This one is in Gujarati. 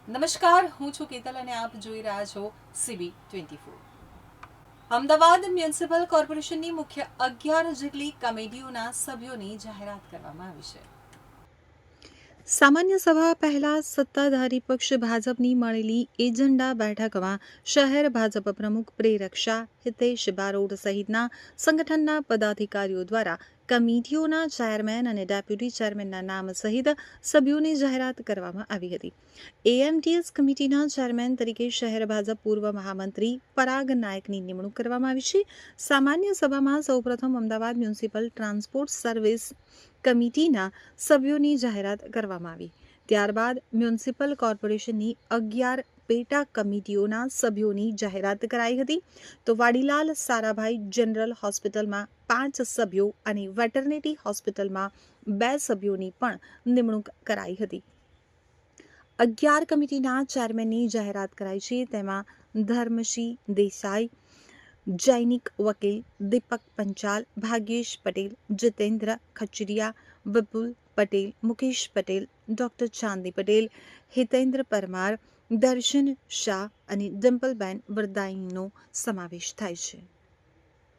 નમસ્કાર, હું છું કેતલ અને આપ જોઈ રહ્યા છો CB24। અમદાવાદ મ્યુનિસિપલ કોર્પોરેશનની મુખ્ય 11 જેટલી કમિટીઓના સભ્યોની જાહેરાત કરવામાં આવી છે। સામાન્ય સભા પહેલા સત્તાધારી પક્ષ ભાજપની મળેલી એજન્ડા બેઠકમાં શહેર ભાજપ પ્રમુખ પ્રેરક શાહ, હિતેશ બારોટ સહિતના સંગઠનના પદાધિકારીઓ દ્વારા કમિટીઓના ચેરમેન અને ડેપ્યુટી ચેરમેનના નામ સહિત સભ્યોની જાહેરાત કરવામાં આવી હતી। એએમટીએસ કમિટીના ચેરમેન તરીકે શહેર ભાજપ પૂર્વ મહામંત્રી પરાગ નાયકની નિમણૂક કરવામાં આવી છે। સામાન્ય સભામાં સૌપ્રથમ અમદાવાદ મ્યુનિસિપલ ટ્રાન્સપોર્ટ સર્વિસ કમિટીના સભ્યોની જાહેરાત કરવામાં આવી। ત્યારબાદ મ્યુનિસિપલ કોર્પોરેશનની 11 પેટા કમિટીઓના સભ્યોની જાહેરાત કરાઈ હતી। તો વાડીલાલ સારાભાઈ જનરલ હોસ્પિટલમાં 5 સભ્યો અને વેટરનિટી હોસ્પિટલમાં 2 સભ્યોની પણ નિમણૂક કરાઈ હતી। 11 કમિટીના ચેરમેનની જાહેરાત કરાઈ છે। તેમાં ધર્મસિંહ દેસાઈ, જૈનિક વકીલ દીપક પંચાલ, ભાગ્યેશ પટેલ, જીતેન્દ્ર ખચરિયા, વિપુલ પટેલ, મુકેશ પટેલ, ડોક્ટર ચાંદી પટેલ, હિતેન્દ્ર પરમાર, દર્શન શાહ અને ડિમ્પલબેન વરદાઈનો સમાવેશ થાય છે।